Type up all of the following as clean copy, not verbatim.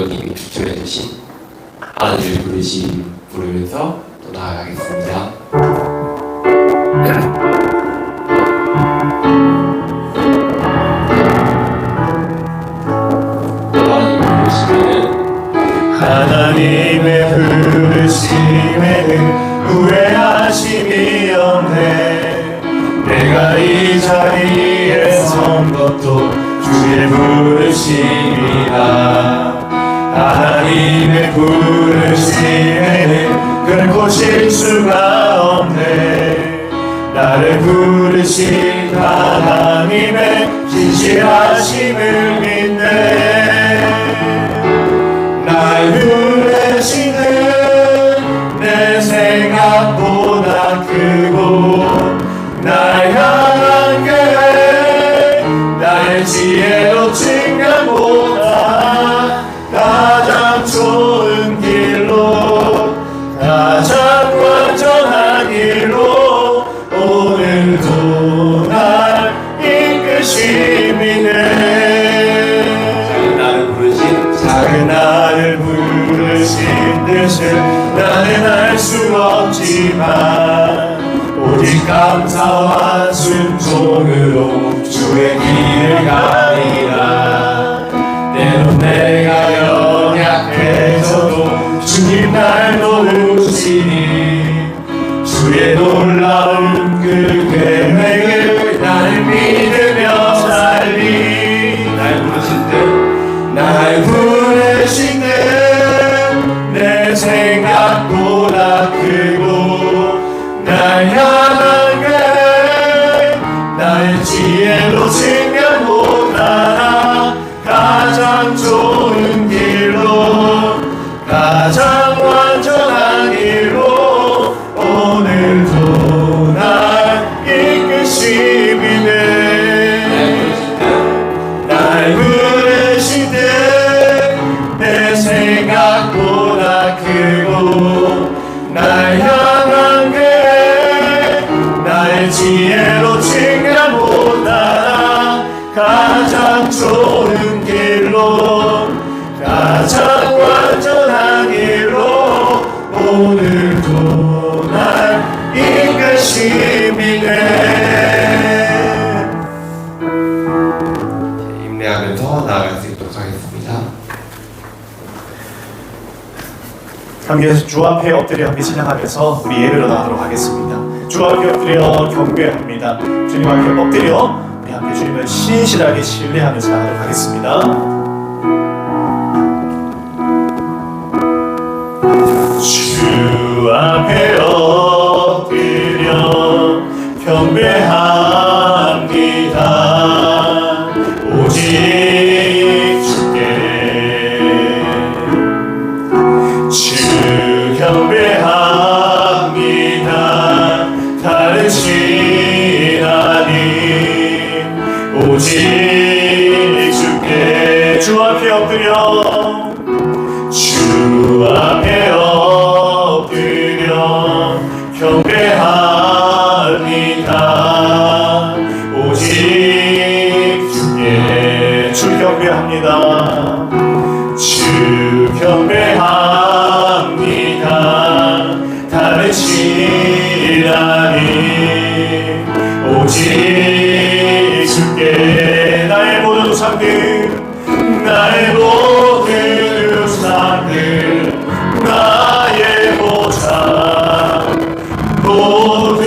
아버님이 주님해 주신 아들 부르심 부르면서 또 나아가겠습니다. 하나님의 부르심에는 후회하심이 없네. 내가 이 자리에 선 것도 주의 부르심이라. 하나님의 부르심에는 결코 실수가 없네. 나를 부르신 하나님의 진실하심을 믿네. 날 부르시는 내 생각보다 크고 날 향한 계획 나의 지혜로 측량보다 가장 좋은 길로 가장 완전한 길로 오늘도 날 이끄심이네. 작은 나를 부르신 뜻을 나는 알 수 없지만 오직 감사와 순종으로 주의 길을 가리라. 때론 내가 연약해져도 주님 날 도우시니 주의 놀라운 그 계획을 나를 믿으며 살리. 날 부르신 듯 내 생각보다 크고 날 향한 계획 나의 지혜로 측량보다 가장 좋은 길로 가장 완전한 길로 오늘도 날 이끄심이네. 날 부르신 듯 내 생각보다 크고 날 향한 계획 나의 지혜로 측량보다 가장 좋은 길로 가장 완전한 길로 오늘도 날 이끄심이네. 인내하면서 나아갈 수 있도록 하겠습니다. 함께 주 앞에 엎드려 함께 찬양하면서 우리 예배로 나가도록 하겠습니다. 주 앞에 엎드려 경배합니다. 주님 앞에 엎드려 우리 함께 주님을 신실하게 신뢰하면서 나가도록 하겠습니다. 주 앞에 엎드려 경배합니다. 오직 주께 주 경배합니다. 다른 신 하나님 오직 주께 주 앞에 엎드려 주 앞에 엎드려 경배합니다. 오직 주께 주 경배합니다. 주 경배합니다. 다른 신 하나님 오직 주께 나의 모든 우상들 나의 모든 우상들 나의 보상 모두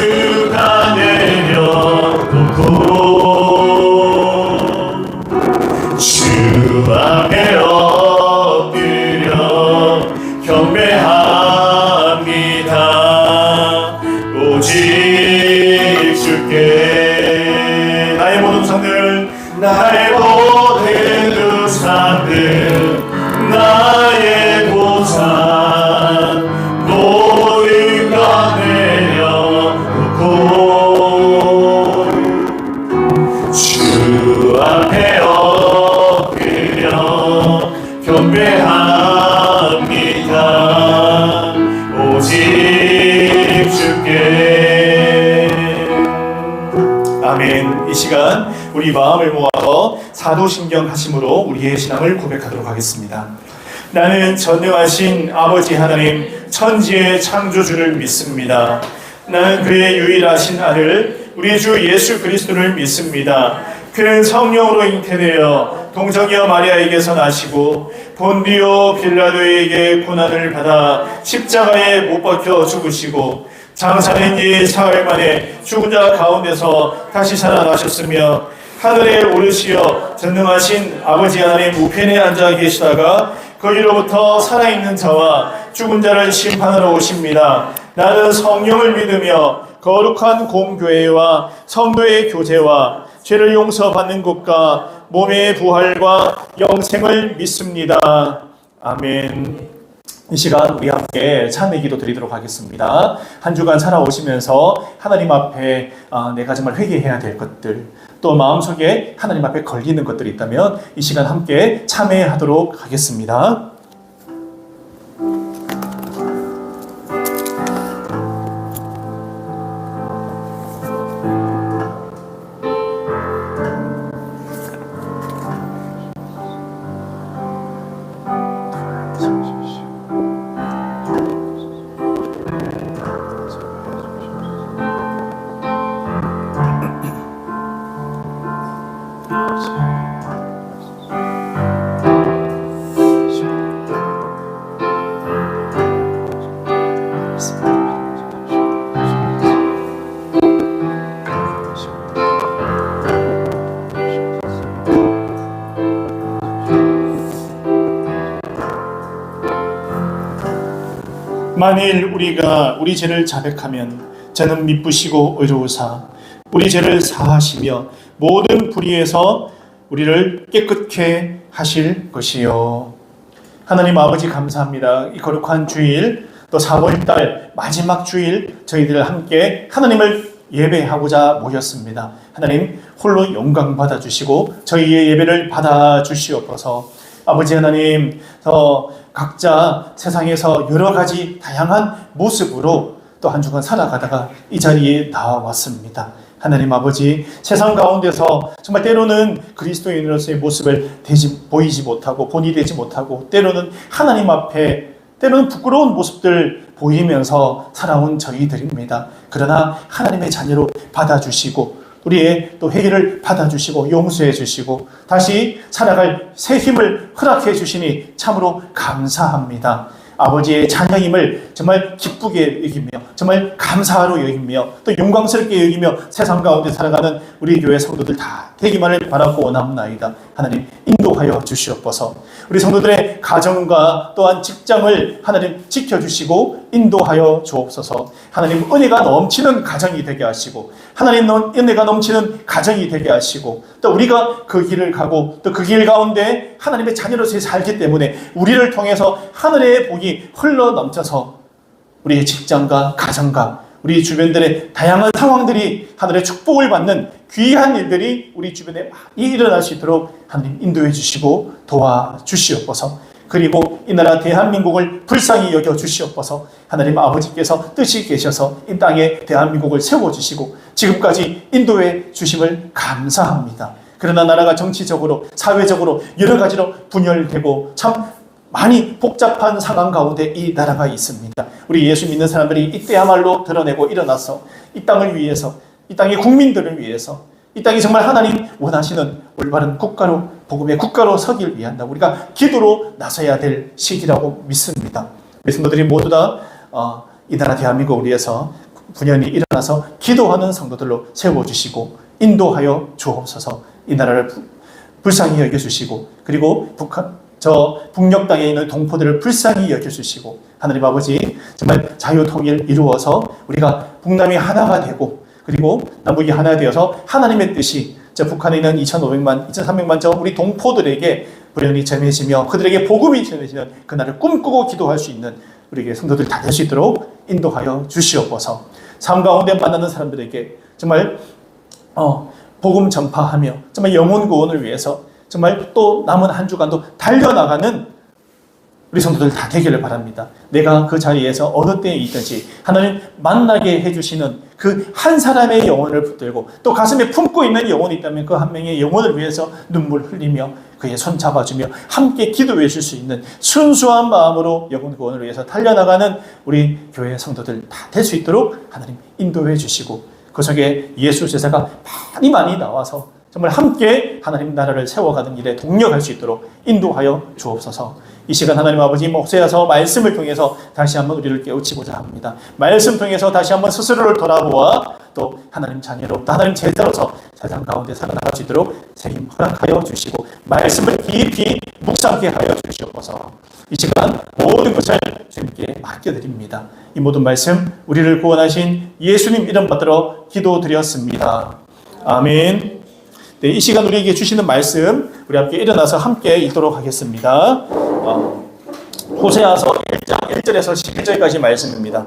다 내려놓고 주 앞에 엎드려 경배합니다. 오직 주께 나의 모든 우상들 나의 모든 우상들 나의 보상 모든 것 내려놓고 주 앞에 엎드려 경배합니다. 오직 주께. 아멘. 이 시간 우리 마음을 모아서 사도신경 하심으로 우리의 신앙을 고백하도록 하겠습니다. 나는 전능하신 아버지 하나님 천지의 창조주를 믿습니다. 나는 그의 유일하신 아들 우리 주 예수 그리스도를 믿습니다. 그는 성령으로 잉태되어 동정녀 마리아에게서 나시고 본디오 빌라도에게 고난을 받아 십자가에 못 박혀 죽으시고 장사된 지 사흘 만에 죽은 자 가운데서 다시 살아나셨으며 하늘에 오르시어 전능하신 아버지 하나님 우편에 앉아 계시다가 거기로부터 살아있는 자와 죽은 자를 심판하러 오십니다. 나는 성령을 믿으며 거룩한 공교회와 성도의 교제와 죄를 용서받는 것과 몸의 부활과 영생을 믿습니다. 아멘. 이 시간 우리 함께 찬미 기도 드리도록 하겠습니다. 한 주간 살아오시면서 하나님 앞에 내가 정말 회개해야 될 것들, 또 마음속에 하나님 앞에 걸리는 것들이 있다면 이 시간 함께 참회하도록 하겠습니다. 만일 우리가 우리 죄를 자백하면 저는 미쁘시고 의로우사 우리 죄를 사하시며 모든 불의에서 우리를 깨끗게 하실 것이요. 하나님 아버지 감사합니다. 이 거룩한 주일 또 4월달 마지막 주일 저희들 함께 하나님을 예배하고자 모였습니다. 하나님 홀로 영광 받아주시고 저희의 예배를 받아주시옵소서. 아버지 하나님 각자 세상에서 여러 가지 다양한 모습으로 또 한 주간 살아가다가 이 자리에 나와왔습니다. 하나님 아버지 세상 가운데서 정말 때로는 그리스도인으로서의 모습을 보이지 못하고 본이 되지 못하고 때로는 하나님 앞에 때로는 부끄러운 모습들 보이면서 살아온 저희들입니다. 그러나 하나님의 자녀로 받아주시고 우리의 또 회개를 받아주시고 용서해 주시고 다시 살아갈 새 힘을 허락해 주시니 참으로 감사합니다. 아버지의 자녀임을 정말 기쁘게 여기며 정말 감사로 여기며 또 영광스럽게 여기며 세상 가운데 살아가는 우리 교회 성도들 다 되기만을 바라고 원합나이다. 하나님 인도하여 주시옵소서. 우리 성도들의 가정과 또한 직장을 하나님 지켜주시고 인도하여 주옵소서. 하나님 은혜가 넘치는 가정이 되게 하시고 하나님 은혜가 넘치는 가정이 되게 하시고 또 우리가 그 길을 가고 또 그 길 가운데 하나님의 자녀로서 살기 때문에 우리를 통해서 하늘의 복이 흘러 넘쳐서 우리의 직장과 가정과 우리 주변들의 다양한 상황들이 하늘의 축복을 받는 귀한 일들이 우리 주변에 많이 일어날 수 있도록 하나님 인도해 주시고 도와주시옵소서. 그리고 이 나라 대한민국을 불쌍히 여겨주시옵소서. 하나님 아버지께서 뜻이 계셔서 이 땅에 대한민국을 세워주시고 지금까지 인도해 주심을 감사합니다. 그러나 나라가 정치적으로 사회적으로 여러 가지로 분열되고 참 많이 복잡한 상황 가운데 이 나라가 있습니다. 우리 예수 믿는 사람들이 이때야말로 드러내고 일어나서 이 땅을 위해서 이 땅의 국민들을 위해서 이 땅이 정말 하나님 원하시는 올바른 국가로 복음의 국가로 서길 위한다. 우리가 기도로 나서야 될 시기라고 믿습니다. 우리 성도들이 모두 다 이 나라 대한민국을 위해서 분연히 일어나서 기도하는 성도들로 세워주시고 인도하여 주옵소서. 이 나라를 불쌍히 여겨주시고 그리고 북녘 땅에 있는 동포들을 불쌍히 여겨주시고 하나님 아버지 정말 자유통일 이루어서 우리가 북남이 하나가 되고 그리고 남북이 하나 되어서 하나님의 뜻이 북한에 있는 2,500만, 2,300만 저 우리 동포들에게 불연히 전해지며 그들에게 복음이 전해지는 그날을 꿈꾸고 기도할 수 있는 우리에게 성도들이 다 될 수 있도록 인도하여 주시옵소서. 삶 가운데 만나는 사람들에게 정말 복음 전파하며 정말 영혼 구원을 위해서 정말 또 남은 한 주간도 달려나가는 우리 성도들 다 되기를 바랍니다. 내가 그 자리에서 어느 때에 있든지 하나님 만나게 해주시는 그 한 사람의 영혼을 붙들고 또 가슴에 품고 있는 영혼이 있다면 그 한 명의 영혼을 위해서 눈물 흘리며 그의 손 잡아주며 함께 기도해 줄 수 있는 순수한 마음으로 영혼 구원을 위해서 달려나가는 우리 교회 성도들 다 될 수 있도록 하나님 인도해 주시고 그 속에 예수 제자가 많이 나와서 정말 함께 하나님 나라를 세워가는 일에 동력할 수 있도록 인도하여 주옵소서. 이 시간 하나님 아버지 호세아서 말씀을 통해서 다시 한번 우리를 깨우치고자 합니다. 말씀 통해서 다시 한번 스스로를 돌아보아 또 하나님 자녀로 또 하나님 제자로서 세상 가운데 살아나갈 수 있도록 세임 허락하여 주시고 말씀을 깊이 묵상케 하여 주시옵소서. 이 시간 모든 것을 주님께 맡겨드립니다. 이 모든 말씀 우리를 구원하신 예수님 이름 받들어 기도드렸습니다. 아멘. 네, 이 시간 우리에게 주시는 말씀 우리 함께 일어나서 함께 읽도록 하겠습니다. 호세아서 1장 1절에서 11절까지 말씀입니다.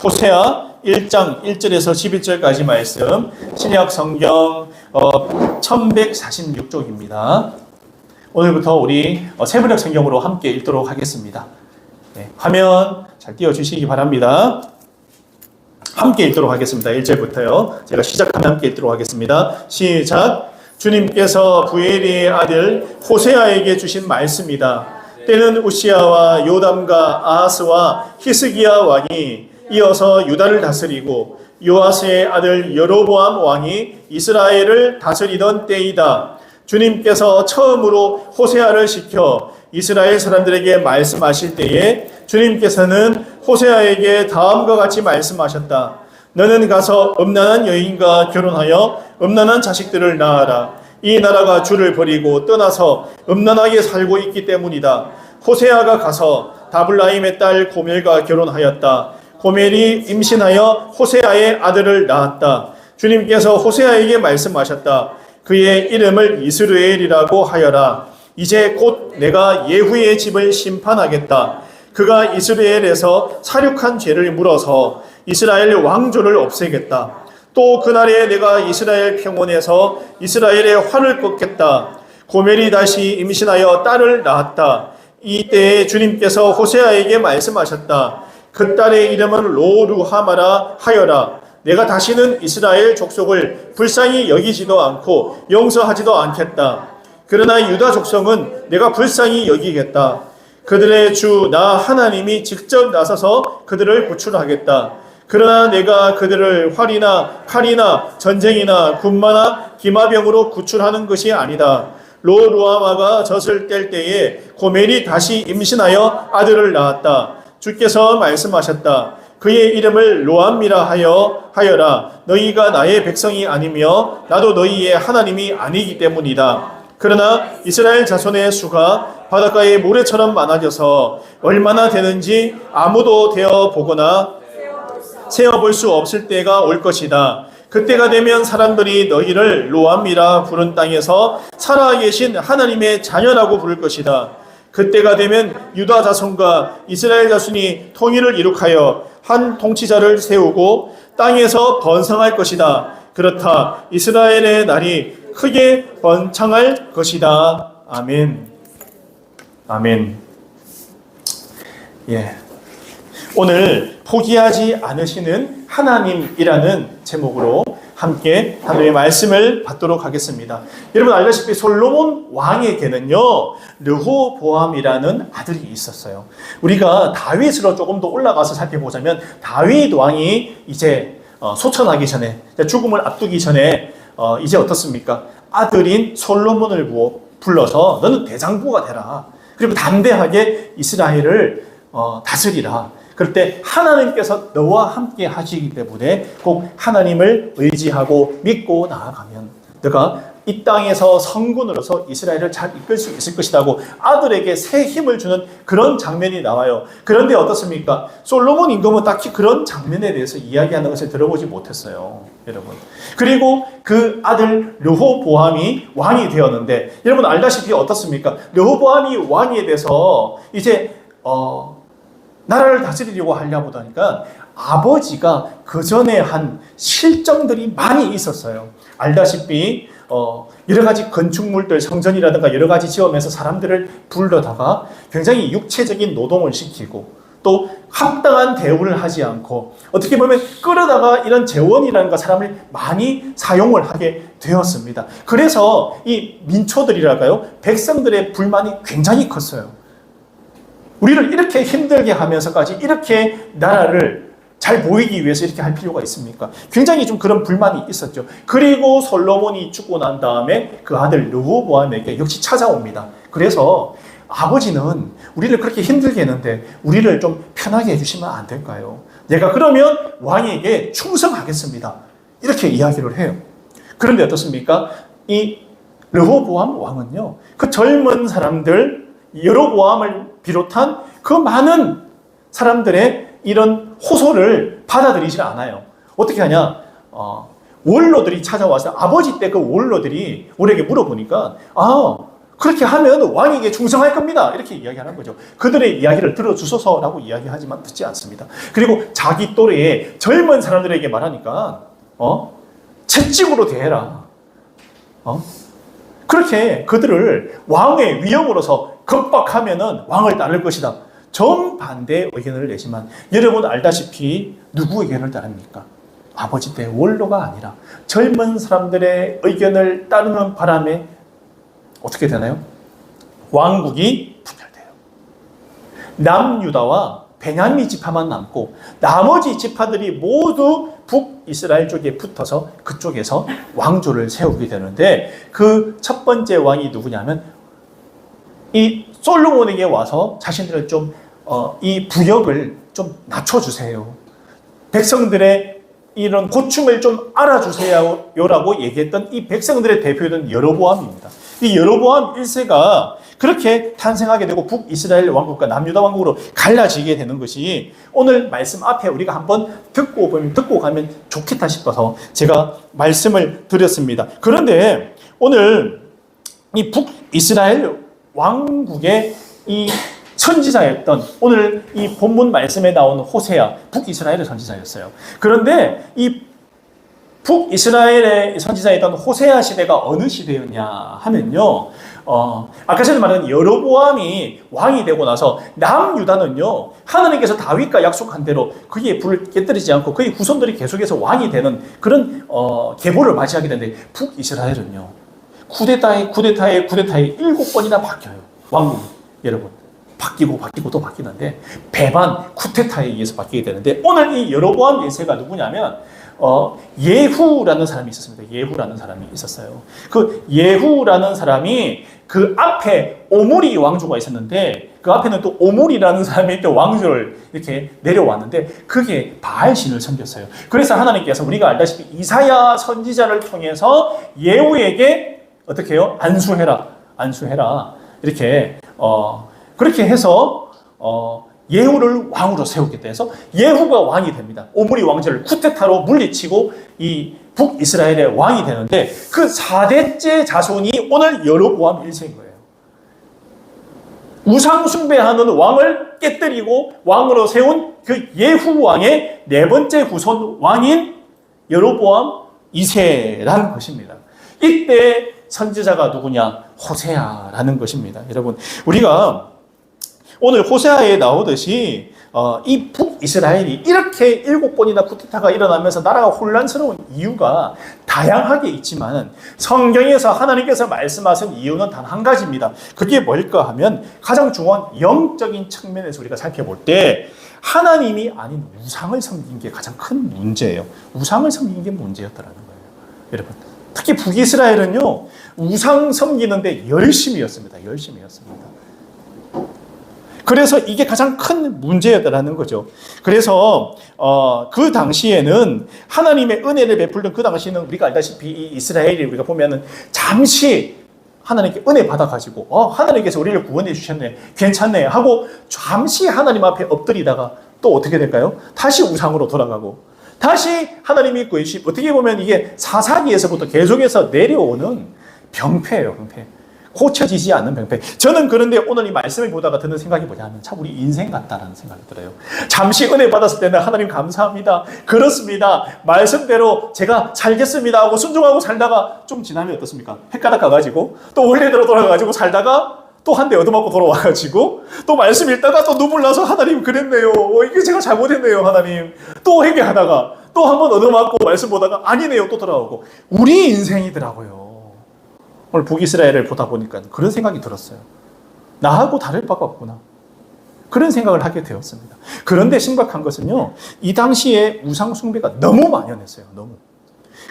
호세아 1장 1절에서 11절까지 말씀 신약 성경 1146쪽입니다. 오늘부터 우리 세번역 성경으로 함께 읽도록 하겠습니다. 네, 화면 잘 띄워주시기 바랍니다. 함께 읽도록 하겠습니다. 1절부터요. 제가 시작하면 함께 읽도록 하겠습니다. 시작. 주님께서 부엘리의 아들 호세아에게 주신 말씀이다. 때는 우시아와 요담과 아하스와 히스기야 왕이 이어서 유다를 다스리고 요아스의 아들 여로보암 왕이 이스라엘을 다스리던 때이다. 주님께서 처음으로 호세아를 시켜 이스라엘 사람들에게 말씀하실 때에 주님께서는 호세아에게 다음과 같이 말씀하셨다. 너는 가서 음란한 여인과 결혼하여 음란한 자식들을 낳아라. 이 나라가 주를 버리고 떠나서 음란하게 살고 있기 때문이다. 호세아가 가서 다블라임의 딸 고멜과 결혼하였다. 고멜이 임신하여 호세아의 아들을 낳았다. 주님께서 호세아에게 말씀하셨다. 그의 이름을 이스라엘이라고 하여라. 이제 곧 내가 예후의 집을 심판하겠다. 그가 이스라엘에서 사륙한 죄를 물어서 이스라엘 왕조를 없애겠다. 또 그날에 내가 이스라엘 평원에서 이스라엘의 활을 꺾겠다. 고멜이 다시 임신하여 딸을 낳았다. 이때에 주님께서 호세아에게 말씀하셨다. 그 딸의 이름은 로루하마라 하여라. 내가 다시는 이스라엘 족속을 불쌍히 여기지도 않고 용서하지도 않겠다. 그러나 유다 족속은 내가 불쌍히 여기겠다. 그들의 주 나 하나님이 직접 나서서 그들을 구출하겠다. 그러나 내가 그들을 활이나 칼이나 전쟁이나 군마나 기마병으로 구출하는 것이 아니다. 로루아마가 젖을 뗄 때에 고멜이 다시 임신하여 아들을 낳았다. 주께서 말씀하셨다. 그의 이름을 로암미라 하여라. 너희가 나의 백성이 아니며 나도 너희의 하나님이 아니기 때문이다. 그러나 이스라엘 자손의 수가 바닷가의 모래처럼 많아져서 얼마나 되는지 아무도 되어 보거나 세어볼 수 없을 때가 올 것이다. 그때가 되면 사람들이 너희를 로암이라 부른 땅에서 살아계신 하나님의 자녀라고 부를 것이다. 그때가 되면 유다 자손과 이스라엘 자손이 통일을 이룩하여 한 통치자를 세우고 땅에서 번성할 것이다. 그렇다. 이스라엘의 날이 크게 번창할 것이다. 아멘. 아멘. 예. 오늘 포기하지 않으시는 하나님이라는 제목으로 함께 하나님의 말씀을 받도록 하겠습니다. 여러분 알다시피 솔로몬 왕에게는요 르호보암이라는 아들이 있었어요. 우리가 다윗으로 조금 더 올라가서 살펴보자면 다윗 왕이 이제 소천하기 전에 죽음을 앞두기 전에 이제 어떻습니까? 아들인 솔로몬을 불러서 너는 대장부가 되라. 그리고 담대하게 이스라엘을 다스리라. 그럴 때 하나님께서 너와 함께 하시기 때문에 꼭 하나님을 의지하고 믿고 나아가면 너가 이 땅에서 성군으로서 이스라엘을 잘 이끌 수 있을 것이라고 아들에게 새 힘을 주는 그런 장면이 나와요. 그런데 어떻습니까? 솔로몬 임금은 딱히 그런 장면에 대해서 이야기하는 것을 들어보지 못했어요. 여러분. 그리고 그 아들 르호보암이 왕이 되었는데 여러분 알다시피 어떻습니까? 르호보암이 왕이 돼서 이제 나라를 다스리려고 하려고 하니까 아버지가 그 전에 한 실정들이 많이 있었어요. 알다시피 여러 가지 건축물들, 성전이라든가 여러 가지 지으면서 사람들을 불러다가 굉장히 육체적인 노동을 시키고 또 합당한 대우를 하지 않고 어떻게 보면 끌어다가 이런 재원이라든가 사람을 많이 사용을 하게 되었습니다. 그래서 이 민초들이랄까요? 백성들의 불만이 굉장히 컸어요. 우리를 이렇게 힘들게 하면서까지 이렇게 나라를 잘 보이기 위해서 이렇게 할 필요가 있습니까? 굉장히 좀 그런 불만이 있었죠. 그리고 솔로몬이 죽고 난 다음에 그 아들 르호보암에게 역시 찾아옵니다. 그래서 아버지는 우리를 그렇게 힘들게 했는데 우리를 좀 편하게 해주시면 안 될까요? 내가 그러면 왕에게 충성하겠습니다. 이렇게 이야기를 해요. 그런데 어떻습니까? 이 르호보암 왕은요, 그 젊은 사람들, 여로보암을 비롯한 그 많은 사람들의 이런 호소를 받아들이지 않아요. 어떻게 하냐? 원로들이 찾아와서 아버지 때 그 원로들이 우리에게 물어보니까 그렇게 하면 왕에게 충성할 겁니다. 이렇게 이야기하는 거죠. 그들의 이야기를 들어주소서라고 이야기하지만 듣지 않습니다. 그리고 자기 또래의 젊은 사람들에게 말하니까 채찍으로 대해라. 그렇게 그들을 왕의 위협으로서 겁박하면은 왕을 따를 것이다. 정반대의 의견을 내지만 여러분 알다시피 누구 의견을 따릅니까? 아버지 때 원로가 아니라 젊은 사람들의 의견을 따르는 바람에 어떻게 되나요? 왕국이 분열돼요. 남유다와 베냐민 지파만 남고 나머지 지파들이 모두 북이스라엘 쪽에 붙어서 그쪽에서 왕조를 세우게 되는데 그 첫 번째 왕이 누구냐면 이 솔로몬에게 와서 자신들을 좀 이 부역을 좀 낮춰주세요. 백성들의 이런 고충을 좀 알아주세요라고 얘기했던 이 백성들의 대표는 여로보암입니다. 이 여로보암 1세가 그렇게 탄생하게 되고 북이스라엘 왕국과 남유다 왕국으로 갈라지게 되는 것이 오늘 말씀 앞에 우리가 한번 듣고 가면 좋겠다 싶어서 제가 말씀을 드렸습니다. 그런데 오늘 이 북이스라엘 왕국의 이 선지자였던 오늘 이 본문 말씀에 나온 호세아, 북이스라엘의 선지자였어요. 그런데 이 북이스라엘의 선지자였던 호세아 시대가 어느 시대였냐 하면요, 아까 전에 말한 여로보암이 왕이 되고 나서 남유다는요, 하나님께서 다윗과 약속한 대로 그의 불을 깨뜨리지 않고 그의 후손들이 계속해서 왕이 되는 그런 계보를 맞이하게 되는데 북이스라엘은요, 쿠데타에 7번이나 바뀌어요. 왕국 여러분. 바뀌고 또 바뀌는데 배반 쿠데타에 의해서 바뀌게 되는데 오늘 이 여로보암 1세가 누구냐면 예후라는 사람이 있었습니다. 예후라는 사람이 있었어요. 그 예후라는 사람이 그 앞에 오므리 왕조가 있었는데 그 앞에는 또 오므리라는 사람이 또 왕조를 이렇게 내려왔는데 그게 바알신을 섬겼어요. 그래서 하나님께서 우리가 알다시피 이사야 선지자를 통해서 예후에게 어떻게 해요? 안수해라. 이렇게 그렇게 해서 예후를 왕으로 세우겠다 해서 예후가 왕이 됩니다. 오므리 왕조를 쿠데타로 물리치고 이 북이스라엘의 왕이 되는데 그 4대째 자손이 오늘 여로보암 1세인 거예요. 우상 숭배하는 왕을 깨뜨리고 왕으로 세운 그 예후 왕의 네 번째 후손 왕인 여로보암 2세라는 것입니다. 이때 선지자가 누구냐? 호세아라는 것입니다. 여러분, 우리가 오늘 호세아에 나오듯이 이 북이스라엘이 이렇게 7번이나 쿠데타가 일어나면서 나라가 혼란스러운 이유가 다양하게 있지만 성경에서 하나님께서 말씀하신 이유는 단 한 가지입니다. 그게 뭘까 하면 가장 중요한 영적인 측면에서 우리가 살펴볼 때 하나님이 아닌 우상을 섬긴 게 가장 큰 문제예요. 우상을 섬긴 게 문제였다라는 거예요. 여러분, 특히 북이스라엘은요, 우상 섬기는데 열심이었습니다. 그래서 이게 가장 큰 문제였다라는 거죠. 그래서 그 당시에는 하나님의 은혜를 베풀던 그 당시에는 우리가 알다시피 이 이스라엘이 우리가 보면은 잠시 하나님께 은혜 받아가지고 하나님께서 우리를 구원해 주셨네, 괜찮네 하고 잠시 하나님 앞에 엎드리다가 또 어떻게 될까요? 다시 우상으로 돌아가고 다시 하나님이 어떻게 보면 이게 사사기에서부터 계속해서 내려오는 병폐예요, 병폐. 고쳐지지 않는 병폐. 저는 그런데 오늘 이 말씀을 보다가 드는 생각이 뭐냐면 참 우리 인생 같다라는 생각이 들어요. 잠시 은혜 받았을 때는 하나님 감사합니다. 그렇습니다. 말씀대로 제가 살겠습니다 하고 순종하고 살다가 좀 지나면 어떻습니까? 헷가닥 가가지고 또 원래대로 돌아가가지고 살다가 또 한 대 얻어맞고 돌아와가지고 또 말씀 읽다가 또 눈물 나서 하나님 그랬네요. 이게 제가 잘못했네요 하나님. 또 회개하다가 또 한 번 얻어맞고 말씀 보다가 아니네요 또 돌아오고. 우리 인생이더라고요. 오늘 북이스라엘을 보다 보니까 그런 생각이 들었어요. 나하고 다를 바가 없구나. 그런 생각을 하게 되었습니다. 그런데 심각한 것은요, 이 당시에 우상 숭배가 너무 만연했어요. 너무.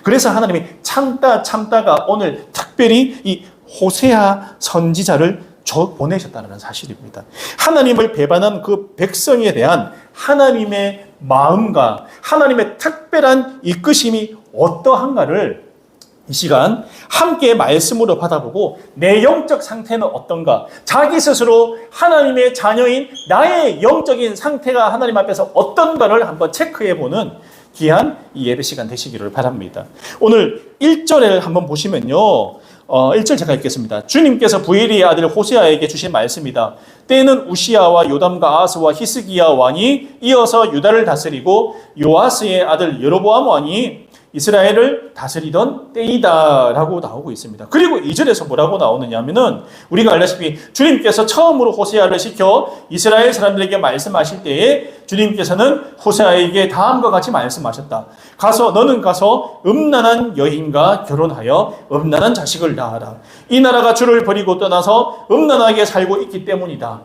그래서 하나님이 참다가 오늘 특별히 이 호세아 선지자를 보내셨다는 사실입니다. 하나님을 배반한 그 백성에 대한 하나님의 마음과 하나님의 특별한 이끄심이 어떠한가를 이 시간 함께 말씀으로 받아보고 내 영적 상태는 어떤가, 자기 스스로 하나님의 자녀인 나의 영적인 상태가 하나님 앞에서 어떤가를 한번 체크해보는 귀한 이 예배 시간 되시기를 바랍니다. 오늘 1절을 한번 보시면요, 1절 제가 읽겠습니다. 주님께서 부엘리의 아들 호세아에게 주신 말씀이다. 때는 우시아와 요담과 아하스와 히스기야 왕이 이어서 유다를 다스리고 요아스의 아들 여로보암 왕이 이스라엘을 다스리던 때이다 라고 나오고 있습니다. 그리고 2절에서 뭐라고 나오느냐 하면은 우리가 알다시피 주님께서 처음으로 호세아를 시켜 이스라엘 사람들에게 말씀하실 때에 주님께서는 호세아에게 다음과 같이 말씀하셨다. 너는 가서 음란한 여인과 결혼하여 음란한 자식을 낳아라. 이 나라가 주를 버리고 떠나서 음란하게 살고 있기 때문이다.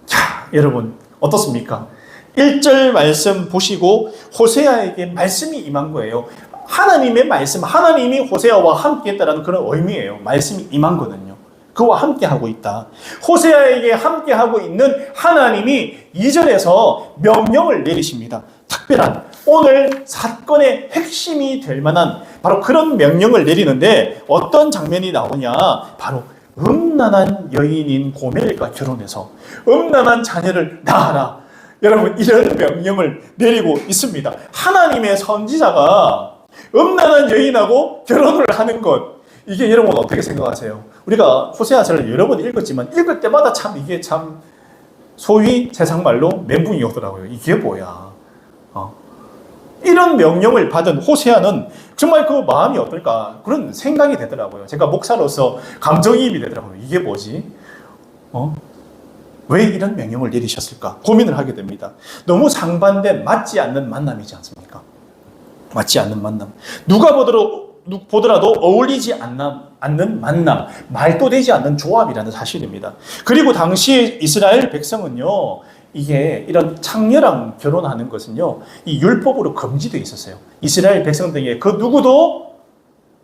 자, 여러분 어떻습니까? 1절 말씀 보시고 호세아에게 말씀이 임한 거예요. 하나님의 말씀, 하나님이 호세아와 함께 했다는 그런 의미예요. 말씀이 임한 거는요. 그와 함께 하고 있다. 호세아에게 함께 하고 있는 하나님이 2절에서 명령을 내리십니다. 특별한 오늘 사건의 핵심이 될 만한 바로 그런 명령을 내리는데 어떤 장면이 나오냐? 바로 음란한 여인인 고멜과 결혼해서 음란한 자녀를 낳아라. 여러분 이런 명령을 내리고 있습니다. 하나님의 선지자가 음란한 여인하고 결혼을 하는 것, 이게 여러분 어떻게 생각하세요? 우리가 호세아서를 여러 번 읽었지만 읽을 때마다 참 이게 참 소위 세상말로 멘붕이 오더라고요. 이게 뭐야? 이런 명령을 받은 호세아는 정말 그 마음이 어떨까 그런 생각이 되더라고요. 제가 목사로서 감정이입이 되더라고요. 이게 뭐지? 왜 이런 명령을 내리셨을까 고민을 하게 됩니다. 너무 상반된 맞지 않는 만남이지 않습니까? 맞지 않는 만남. 누가 보더라도 어울리지 않는 만남, 말도 되지 않는 조합이라는 사실입니다. 그리고 당시 이스라엘 백성은요, 이게 이런 창녀랑 결혼하는 것은요, 이 율법으로 금지되어 있었어요. 이스라엘 백성들에게 그 누구도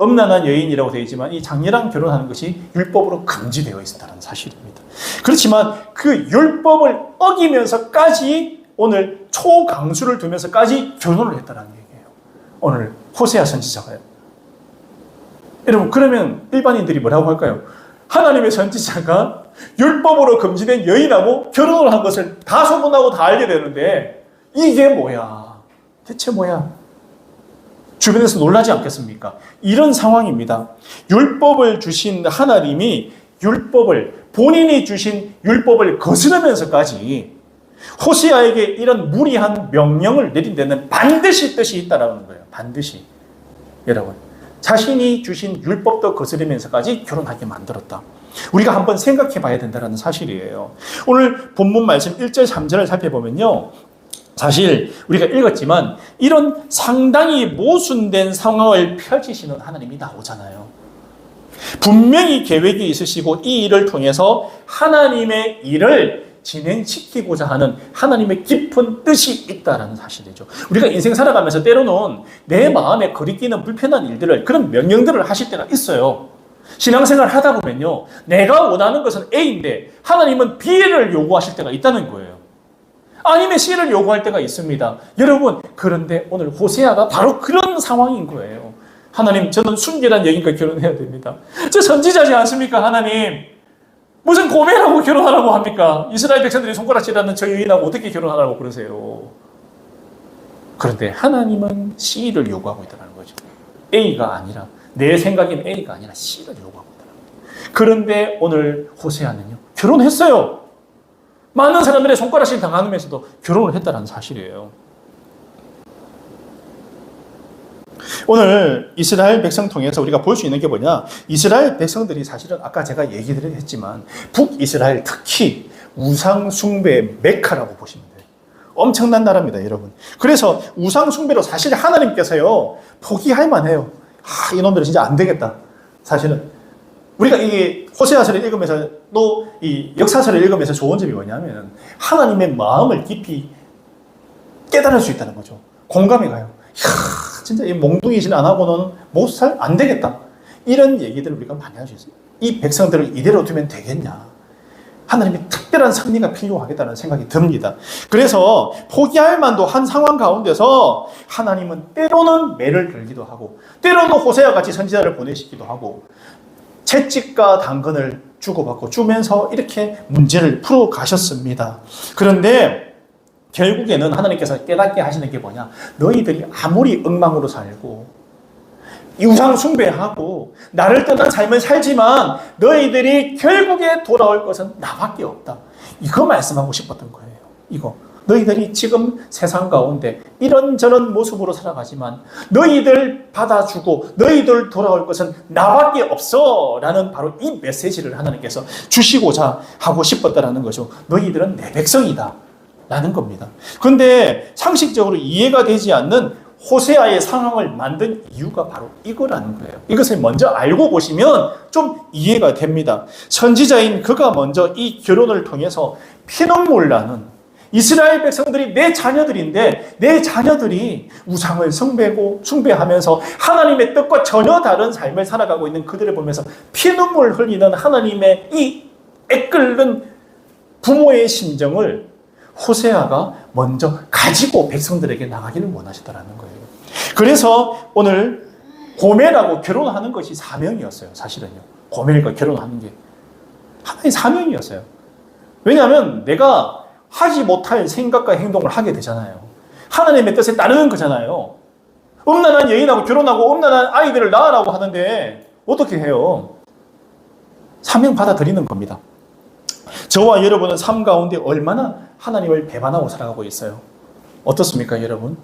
음란한 여인이라고 되어 있지만 이 장녀랑 결혼하는 것이 율법으로 금지되어 있었다는 사실입니다. 그렇지만 그 율법을 어기면서까지 오늘 초강수를 두면서까지 결혼을 했다는 얘기예요. 오늘 호세아 선지자가요. 여러분 그러면 일반인들이 뭐라고 할까요? 하나님의 선지자가 율법으로 금지된 여인하고 결혼을 한 것을 다 소문나고 다 알게 되는데 이게 뭐야? 대체 뭐야? 주변에서 놀라지 않겠습니까? 이런 상황입니다. 율법을 주신 하나님이 본인이 주신 율법을 거스르면서까지 호세아에게 이런 무리한 명령을 내린 데는 반드시 뜻이 있다라는 거예요. 반드시. 여러분, 자신이 주신 율법도 거스르면서까지 결혼하게 만들었다. 우리가 한번 생각해 봐야 된다는 사실이에요. 오늘 본문 말씀 1절 3절을 살펴보면요, 사실 우리가 읽었지만 이런 상당히 모순된 상황을 펼치시는 하나님이 나오잖아요. 분명히 계획이 있으시고 이 일을 통해서 하나님의 일을 진행시키고자 하는 하나님의 깊은 뜻이 있다는 사실이죠. 우리가 인생 살아가면서 때로는 내 마음에 거리끼는 불편한 일들을, 그런 명령들을 하실 때가 있어요. 신앙생활 하다 보면요, 내가 원하는 것은 A인데 하나님은 B를 요구하실 때가 있다는 거예요. 아니면 C를 요구할 때가 있습니다. 여러분, 그런데 오늘 호세아가 바로 그런 상황인 거예요. 하나님, 저는 순결한 여인과 결혼해야 됩니다. 저 선지자지 않습니까? 하나님, 무슨 고멜하고 결혼하라고 합니까? 이스라엘 백성들이 손가락질하는 저 여인하고 어떻게 결혼하라고 그러세요? 그런데 하나님은 C를 요구하고 있다는 거죠. A가 아니라, 내 생각인 A가 아니라 C를 요구하고 있다는 거예요. 그런데 오늘 호세아는요, 결혼했어요. 많은 사람들의 손가락질 당하면서도 결혼을 했다는 사실이에요. 오늘 이스라엘 백성 통해서 우리가 볼 수 있는 게 뭐냐? 이스라엘 백성들이 사실은 아까 제가 얘기를 했지만 북이스라엘 특히 우상 숭배의 메카라고 보시면 돼요. 엄청난 나라입니다, 여러분. 그래서 우상 숭배로 사실 하나님께서요 포기할 만해요. 이놈들은 진짜 안 되겠다. 사실은 우리가 이 호세아서를 읽으면서 또 이 역사서를 읽으면서 좋은 점이 뭐냐면 하나님의 마음을 깊이 깨달을 수 있다는 거죠. 공감이 가요. 진짜 이 몽둥이질 안 하고는 안 되겠다. 이런 얘기들을 우리가 많이 할 수 있어요. 이 백성들을 이대로 두면 되겠냐. 하나님이 특별한 섭리가 필요하겠다는 생각이 듭니다. 그래서 포기할 만도 한 상황 가운데서 하나님은 때로는 매를 들기도 하고 때로는 호세아 같이 선지자를 보내시기도 하고 채찍과 당근을 주고받고 주면서 이렇게 문제를 풀어 가셨습니다. 그런데 결국에는 하나님께서 깨닫게 하시는 게 뭐냐? 너희들이 아무리 엉망으로 살고 우상 숭배하고 나를 떠난 삶을 살지만 너희들이 결국에 돌아올 것은 나밖에 없다. 이거 말씀하고 싶었던 거예요. 이거. 너희들이 지금 세상 가운데 이런저런 모습으로 살아가지만 너희들 받아주고 너희들 돌아올 것은 나밖에 없어 라는 바로 이 메시지를 하나님께서 주시고자 하고 싶었다라는 거죠. 너희들은 내 백성이다 라는 겁니다. 그런데 상식적으로 이해가 되지 않는 호세아의 상황을 만든 이유가 바로 이거라는 거예요. 이것을 먼저 알고 보시면 좀 이해가 됩니다. 선지자인 그가 먼저 이 결혼을 통해서 피눈물 나는 이스라엘 백성들이 내 자녀들인데 내 자녀들이 우상을 숭배하면서 하나님의 뜻과 전혀 다른 삶을 살아가고 있는 그들을 보면서 피눈물 흘리는 하나님의 이 애끓는 부모의 심정을 호세아가 먼저 가지고 백성들에게 나가기를 원하셨다는 거예요. 그래서 오늘 고멜하고 결혼하는 것이 사명이었어요. 사실은요. 고멜과 결혼하는 게 하나의 사명이었어요. 왜냐하면 내가 하지 못할 생각과 행동을 하게 되잖아요. 하나님의 뜻에 따르는 거잖아요. 음란한 여인하고 결혼하고 음란한 아이들을 낳으라고 하는데 어떻게 해요? 사명 받아들이는 겁니다. 저와 여러분은 삶 가운데 얼마나 하나님을 배반하고 살아가고 있어요. 어떻습니까, 여러분?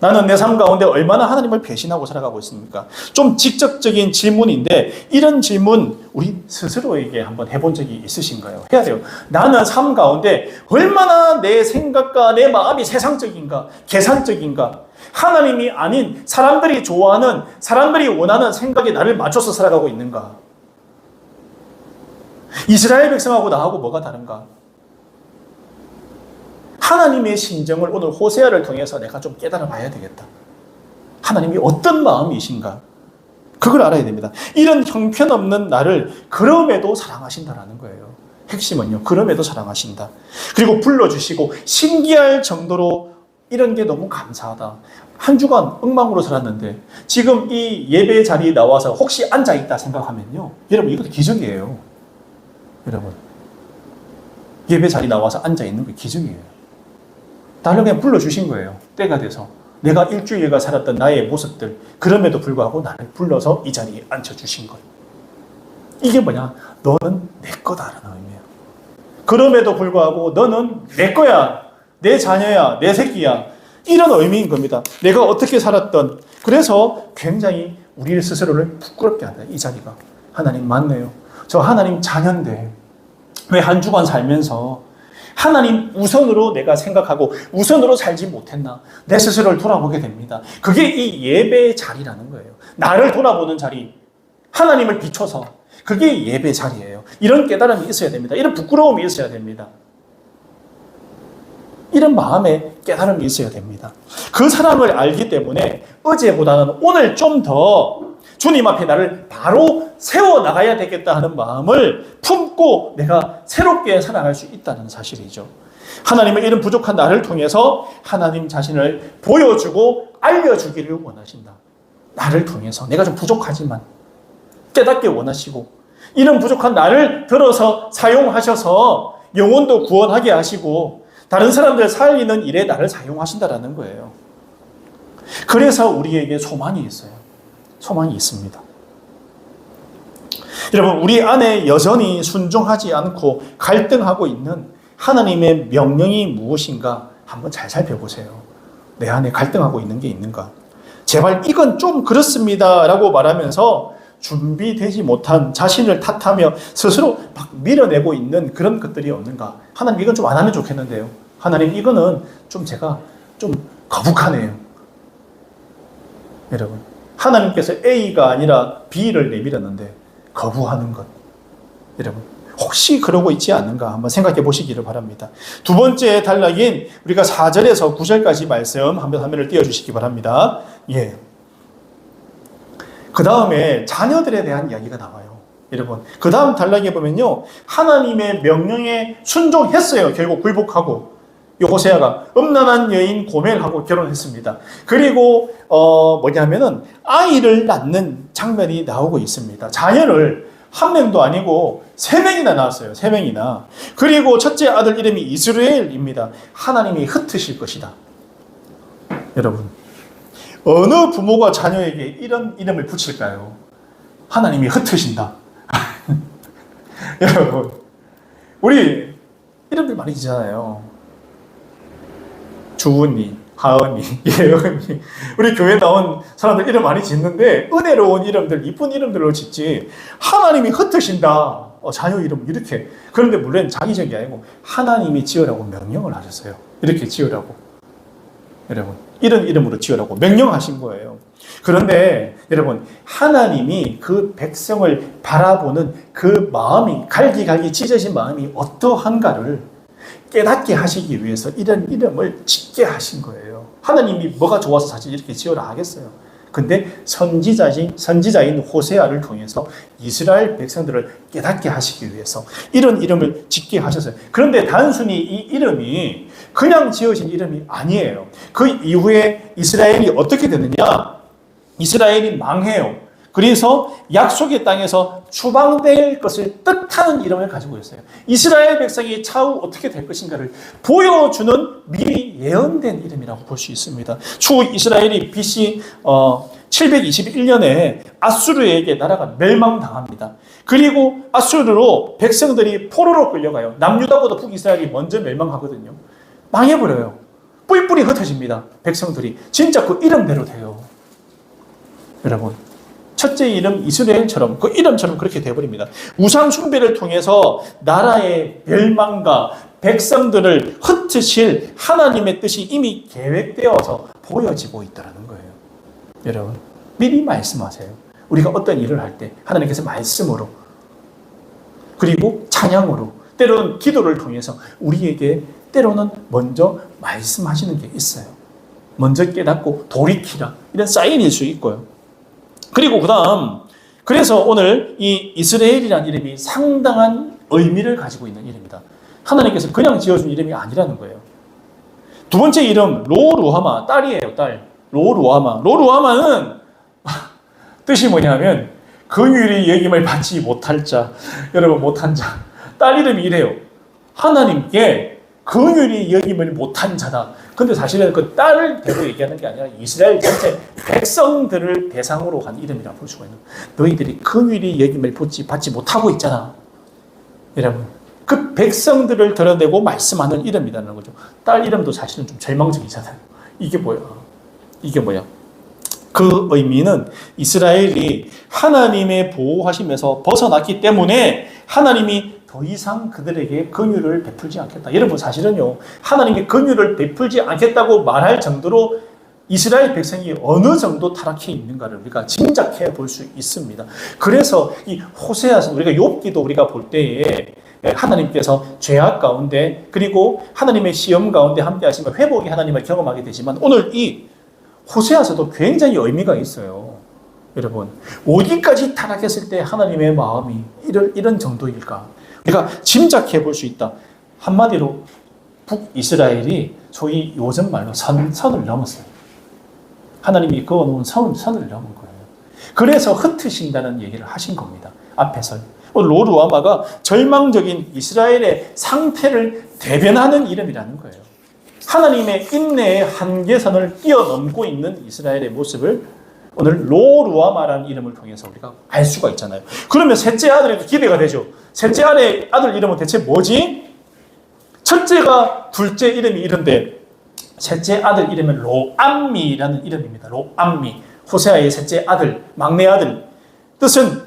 나는 내 삶 가운데 얼마나 하나님을 배신하고 살아가고 있습니까? 좀 직접적인 질문인데 이런 질문 우리 스스로에게 한번 해본 적이 있으신가요? 해야 돼요. 나는 삶 가운데 얼마나 내 생각과 내 마음이 세상적인가, 계산적인가, 하나님이 아닌 사람들이 좋아하는, 사람들이 원하는 생각에 나를 맞춰서 살아가고 있는가? 이스라엘 백성하고 나하고 뭐가 다른가? 하나님의 심정을 오늘 호세아를 통해서 내가 좀 깨달아 봐야 되겠다. 하나님이 어떤 마음이신가? 그걸 알아야 됩니다. 이런 형편없는 나를 그럼에도 사랑하신다라는 거예요. 핵심은요. 그럼에도 사랑하신다. 그리고 불러주시고 신기할 정도로 이런 게 너무 감사하다. 한 주간 엉망으로 살았는데 지금 이 예배 자리에 나와서 혹시 앉아있다 생각하면요. 여러분 이것도 기적이에요. 여러분 예배 자리 나와서 앉아있는 게 기적이에요. 나를 그냥 불러주신 거예요. 때가 돼서. 내가 일주일간 살았던 나의 모습들, 그럼에도 불구하고 나를 불러서 이 자리에 앉혀주신 거예요. 이게 뭐냐? 너는 내 거다라는 의미예요. 그럼에도 불구하고 너는 내 거야. 내 자녀야. 내 새끼야. 이런 의미인 겁니다. 내가 어떻게 살았던. 그래서 굉장히 우리 스스로를 부끄럽게 한다. 이 자리가. 하나님 맞네요. 저 하나님 자녀인데 왜 한 주간 살면서 하나님 우선으로 내가 생각하고 우선으로 살지 못했나? 내 스스로를 돌아보게 됩니다. 그게 이 예배의 자리라는 거예요. 나를 돌아보는 자리, 하나님을 비춰서 그게 예배 자리예요. 이런 깨달음이 있어야 됩니다. 이런 부끄러움이 있어야 됩니다. 이런 마음의 깨달음이 있어야 됩니다. 그 사람을 알기 때문에 어제보다는 오늘 좀 더 주님 앞에 나를 바로 세워나가야 되겠다 하는 마음을 품고 내가 새롭게 살아갈 수 있다는 사실이죠. 하나님은 이런 부족한 나를 통해서 하나님 자신을 보여주고 알려주기를 원하신다. 나를 통해서 내가 좀 부족하지만 깨닫게 원하시고 이런 부족한 나를 들어서 사용하셔서 영혼도 구원하게 하시고 다른 사람들 살리는 일에 나를 사용하신다라는 거예요. 그래서 우리에게 소망이 있어요. 소망이 있습니다. 여러분, 우리 안에 여전히 순종하지 않고 갈등하고 있는 하나님의 명령이 무엇인가 한번 잘 살펴보세요. 내 안에 갈등하고 있는 게 있는가? 제발 이건 좀 그렇습니다 라고 말하면서 준비되지 못한 자신을 탓하며 스스로 막 밀어내고 있는 그런 것들이 없는가? 하나님, 이건 좀 안 하면 좋겠는데요. 하나님, 이거는 좀 제가 좀 거북하네요. 여러분, 하나님께서 A가 아니라 B를 내밀었는데 거부하는 것, 여러분 혹시 그러고 있지 않는가 한번 생각해 보시기를 바랍니다. 두 번째 단락인 우리가 4절에서 9절까지 말씀 한번 화면을 띄워주시기 바랍니다. 예. 그 다음에 자녀들에 대한 이야기가 나와요. 여러분, 그 다음 단락에 보면요, 하나님의 명령에 순종했어요. 결국 굴복하고. 이 호세아가 음란한 여인 고멜하고 결혼했습니다. 그리고 뭐냐면은 아이를 낳는 장면이 나오고 있습니다. 자녀를 한 명도 아니고 3명이나 낳았어요. 3명이나. 그리고 첫째 아들 이름이 이스라엘입니다. 하나님이 흩으실 것이다. 여러분, 어느 부모가 자녀에게 이런 이름을 붙일까요? 하나님이 흩으신다. 여러분, 우리 이름들 많이 지잖아요. 주은이, 하은이, 예은이. 우리 교회 나온 사람들 이름 많이 짓는데 은혜로운 이름들, 이쁜 이름들로 짓지. 하나님이 흩으신다. 자녀 이름 이렇게. 그런데 물론 자기적이 아니고 하나님이 지으라고 명령을 하셨어요. 이렇게 지으라고. 여러분, 이런 이름으로 지으라고 명령하신 거예요. 그런데 여러분, 하나님이 그 백성을 바라보는 그 마음이, 갈기갈기 찢어진 마음이 어떠한가를 깨닫게 하시기 위해서 이런 이름을 짓게 하신 거예요. 하나님이 뭐가 좋아서 사실 이렇게 지으라 하겠어요. 근데 선지자인 호세아를 통해서 이스라엘 백성들을 깨닫게 하시기 위해서 이런 이름을 짓게 하셨어요. 그런데 단순히 이 이름이 그냥 지어진 이름이 아니에요. 그 이후에 이스라엘이 어떻게 되느냐? 이스라엘이 망해요. 그래서 약속의 땅에서 추방될 것을 뜻하는 이름을 가지고 있어요. 이스라엘 백성이 차후 어떻게 될 것인가를 보여주는 미리 예언된 이름이라고 볼 수 있습니다. 추후 이스라엘이 BC 721년에 아수르에게 나라가 멸망당합니다. 그리고 아수르로 백성들이 포로로 끌려가요. 남유다보다 북이스라엘이 먼저 멸망하거든요. 망해버려요. 뿔뿔이 흩어집니다. 백성들이. 진짜 그 이름대로 돼요. 여러분, 첫째 이름 이스라엘처럼, 그 이름처럼 그렇게 되어버립니다. 우상 숭배를 통해서 나라의 멸망과 백성들을 흩으실 하나님의 뜻이 이미 계획되어서 보여지고 있다는 거예요. 여러분, 미리 말씀하세요. 우리가 어떤 일을 할 때 하나님께서 말씀으로, 그리고 찬양으로, 때로는 기도를 통해서 우리에게 때로는 먼저 말씀하시는 게 있어요. 먼저 깨닫고 돌이키라, 이런 사인일 수 있고요. 그리고 그 다음, 그래서 오늘 이 이스라엘이라는 이름이 상당한 의미를 가지고 있는 이름이다. 하나님께서 그냥 지어준 이름이 아니라는 거예요. 두 번째 이름, 로루하마, 딸이에요, 딸. 로루하마. 로루하마는 뜻이 뭐냐면 긍휼히 여김을 받지 못할 자. 여러분, 못한 자. 딸 이름이 이래요. 하나님께 긍휼히 여김을 못한 자다. 근데 사실은 그 딸을 대고 얘기하는 게 아니라 이스라엘 전체 백성들을 대상으로 한 이름이라고 볼 수가 있는 거예요. 너희들이 긍휼히 여김을 받지 못하고 있잖아. 여러분, 그 백성들을 드러내고 말씀하는 이름이라는 거죠. 딸 이름도 사실은 좀 절망적이잖아요. 이게 뭐야? 이게 뭐야? 그 의미는 이스라엘이 하나님의 보호하심에서 벗어났기 때문에 하나님이 더 이상 그들에게 긍휼을 베풀지 않겠다. 여러분, 사실은요, 하나님께 긍휼을 베풀지 않겠다고 말할 정도로 이스라엘 백성이 어느 정도 타락해 있는가를 우리가 짐작해 볼 수 있습니다. 그래서 이 호세아서 우리가 욥기도 우리가 볼 때에 하나님께서 죄악 가운데 그리고 하나님의 시험 가운데 함께 하시면 회복의 하나님을 경험하게 되지만 오늘 이 호세아서도 굉장히 의미가 있어요. 여러분, 어디까지 타락했을 때 하나님의 마음이 이런 정도일까? 우리가 짐작해 볼 수 있다. 한마디로 북이스라엘이 소위 요즘 말로 선을 넘었어요. 하나님이 그어놓은 선을 넘은 거예요. 그래서 흩으신다는 얘기를 하신 겁니다. 앞에서. 로루아마가 절망적인 이스라엘의 상태를 대변하는 이름이라는 거예요. 하나님의 인내의 한계선을 뛰어넘고 있는 이스라엘의 모습을 오늘 로루아마라는 이름을 통해서 우리가 알 수가 있잖아요. 그러면 셋째 아들에도 기대가 되죠. 셋째 아들 이름은 대체 뭐지? 첫째가 둘째 이름이 이런데 셋째 아들 이름은 로암미라는 이름입니다. 로암미. 호세아의 셋째 아들, 막내 아들. 뜻은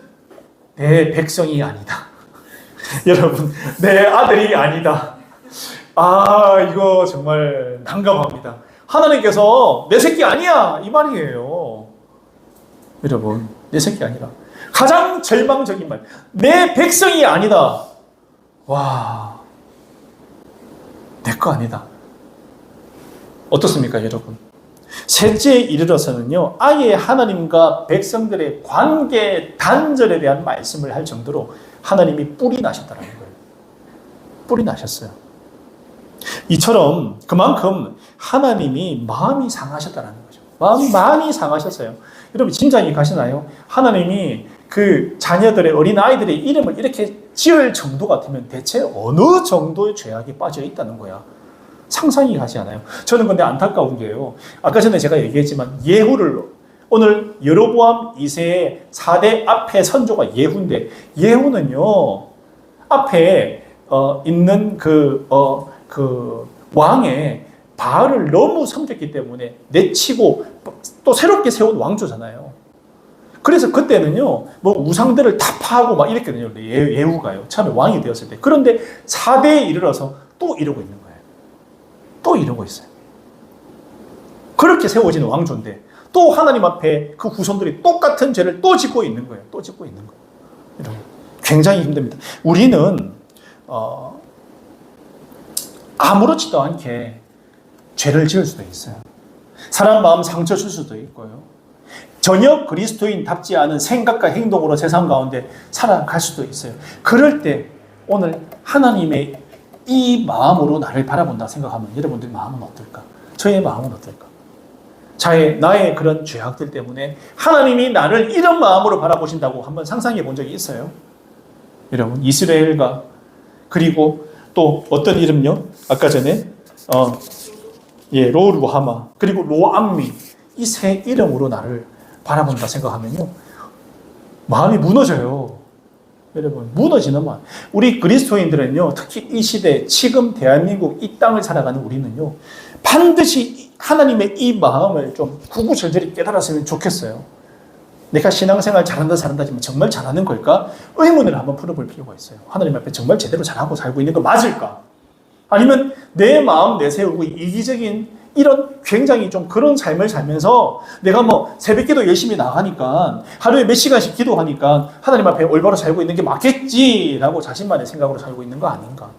내 백성이 아니다. 여러분, 내 아들이 아니다. 아, 이거 정말 난감합니다. 하나님께서 내 새끼 아니야 이 말이에요. 여러분, 내 새끼 아니라 가장 절망적인 말, 내 백성이 아니다. 와, 내 거 아니다. 어떻습니까, 여러분? 셋째에 이르러서는요, 아예 하나님과 백성들의 관계 단절에 대한 말씀을 할 정도로 하나님이 뿔이 나셨다는 거예요. 뿔이 나셨어요. 이처럼 그만큼 하나님이 마음이 상하셨다는 거죠. 마음이 많이 상하셨어요. 여러분 짐작이 가시나요? 하나님이 그 자녀들의 어린 아이들의 이름을 이렇게 지을 정도 같으면 대체 어느 정도의 죄악이 빠져 있다는 거야. 상상이 가지 않아요. 저는 근데 안타까운 게요. 아까 전에 제가 얘기했지만 예후를 오늘 여로보암 2세의 4대 앞에 선조가 예후인데 예후는요 앞에 있는 그 왕의 바알을 너무 섬겼기 때문에 내치고 또 새롭게 세운 왕조잖아요. 그래서 그때는요 뭐 우상들을 다 파하고 막 이랬거든요. 예후가요 처음에 왕이 되었을 때. 그런데 4대에 이르러서 또 이러고 있는 거예요. 또 이러고 있어요. 그렇게 세워진 왕조인데 또 하나님 앞에 그 후손들이 똑같은 죄를 또 짓고 있는 거예요. 또 짓고 있는 거예요. 여러분, 굉장히 힘듭니다. 우리는 아무렇지도 않게 죄를 지을 수도 있어요. 사람 마음 상처 줄 수도 있고요. 전혀 그리스도인답지 않은 생각과 행동으로 세상 가운데 살아갈 수도 있어요. 그럴 때 오늘 하나님의 이 마음으로 나를 바라본다 생각하면 여러분들 마음은 어떨까? 저의 마음은 어떨까? 나의 그런 죄악들 때문에 하나님이 나를 이런 마음으로 바라보신다고 한번 상상해 본 적이 있어요? 여러분, 이스라엘과 그리고 또 어떤 이름요? 아까 전에 로루하마 그리고 로암미 이 세 이름으로 나를 바라본다 생각하면요 마음이 무너져요. 여러분, 무너지는 마음. 우리 그리스도인들은요 특히 이 시대 지금 대한민국 이 땅을 살아가는 우리는요 반드시 하나님의 이 마음을 좀 구구절절히 깨달았으면 좋겠어요. 내가 신앙생활 잘한다 하지만 정말 잘하는 걸까? 의문을 한번 풀어볼 필요가 있어요. 하나님 앞에 정말 제대로 잘하고 살고 있는 거 맞을까? 아니면 내 마음 내세우고 이기적인 이런 굉장히 좀 그런 삶을 살면서 내가 뭐 새벽기도 열심히 나가니까 하루에 몇 시간씩 기도하니까 하나님 앞에 올바로 살고 있는 게 맞겠지라고 자신만의 생각으로 살고 있는 거 아닌가?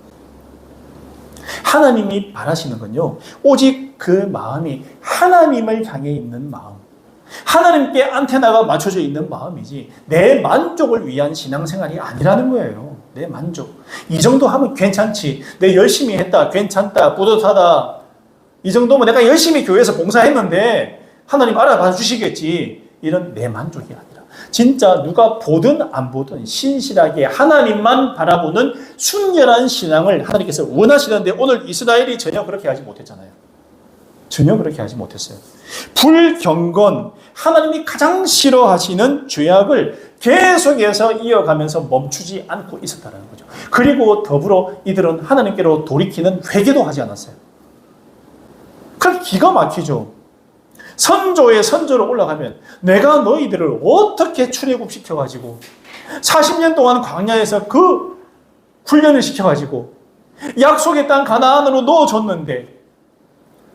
하나님이 바라시는 건요 오직 그 마음이 하나님을 향해 있는 마음, 하나님께 안테나가 맞춰져 있는 마음이지 내 만족을 위한 신앙생활이 아니라는 거예요. 내 만족. 이 정도 하면 괜찮지. 내 열심히 했다. 괜찮다. 뿌듯하다. 이 정도면 내가 열심히 교회에서 봉사했는데 하나님 알아봐 주시겠지. 이런 내 만족이 아니라 진짜 누가 보든 안 보든 신실하게 하나님만 바라보는 순결한 신앙을 하나님께서 원하시는데 오늘 이스라엘이 전혀 그렇게 하지 못했잖아요. 전혀 그렇게 하지 못했어요. 불경건, 하나님이 가장 싫어하시는 죄악을 계속해서 이어가면서 멈추지 않고 있었다는 거죠. 그리고 더불어 이들은 하나님께로 돌이키는 회개도 하지 않았어요. 그럼 기가 막히죠. 선조의 선조로 올라가면 내가 너희들을 어떻게 출애굽시켜가지고 40년 동안 광야에서 그 훈련을 시켜가지고 약속의 땅 가나안으로 넣어줬는데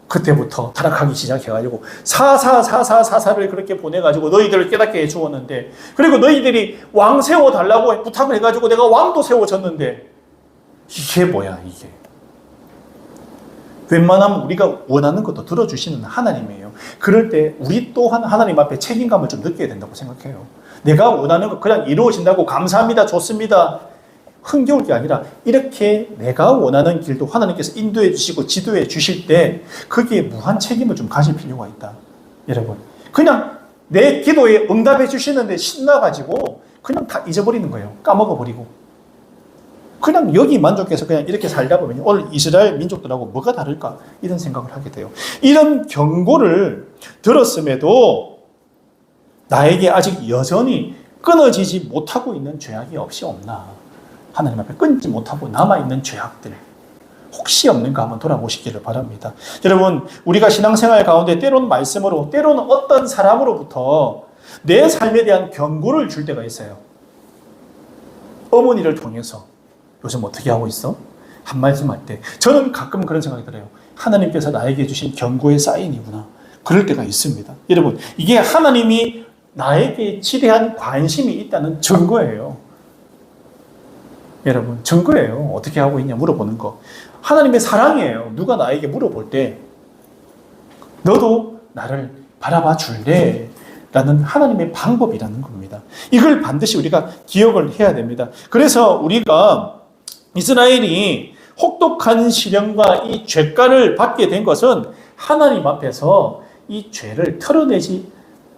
그때부터 타락하기 시작해가지고 사사를 그렇게 보내가지고 너희들을 깨닫게 해주었는데 그리고 너희들이 왕 세워달라고 부탁을 해가지고 내가 왕도 세워줬는데 이게 뭐야 이게. 웬만하면 우리가 원하는 것도 들어주시는 하나님이에요. 그럴 때 우리 또한 하나님 앞에 책임감을 좀 느껴야 된다고 생각해요. 내가 원하는 것 그냥 이루어진다고 감사합니다 좋습니다 흥겨울 게 아니라 이렇게 내가 원하는 길도 하나님께서 인도해 주시고 지도해 주실 때 거기에 무한 책임을 좀 가질 필요가 있다. 여러분 그냥 내 기도에 응답해 주시는데 신나가지고 그냥 다 잊어버리는 거예요. 까먹어버리고 그냥 여기 만족해서 그냥 이렇게 살다 보면 오늘 이스라엘 민족들하고 뭐가 다를까 이런 생각을 하게 돼요. 이런 경고를 들었음에도 나에게 아직 여전히 끊어지지 못하고 있는 죄악이 없이 없나? 하나님 앞에 끊지 못하고 남아있는 죄악들 혹시 없는가 한번 돌아보시기를 바랍니다. 여러분, 우리가 신앙생활 가운데 때로는 말씀으로, 때로는 어떤 사람으로부터 내 삶에 대한 경고를 줄 때가 있어요. 어머니를 통해서 요즘 어떻게 하고 있어? 한 말씀 할 때 저는 가끔 그런 생각이 들어요. 하나님께서 나에게 주신 경고의 사인이구나. 그럴 때가 있습니다. 여러분, 이게 하나님이 나에게 지대한 관심이 있다는 증거예요. 여러분, 증거예요. 어떻게 하고 있냐 물어보는 거. 하나님의 사랑이에요. 누가 나에게 물어볼 때 너도 나를 바라봐 줄래? 라는 하나님의 방법이라는 겁니다. 이걸 반드시 우리가 기억을 해야 됩니다. 그래서 우리가 이스라엘이 혹독한 시련과 이 죄가를 받게 된 것은 하나님 앞에서 이 죄를 털어내지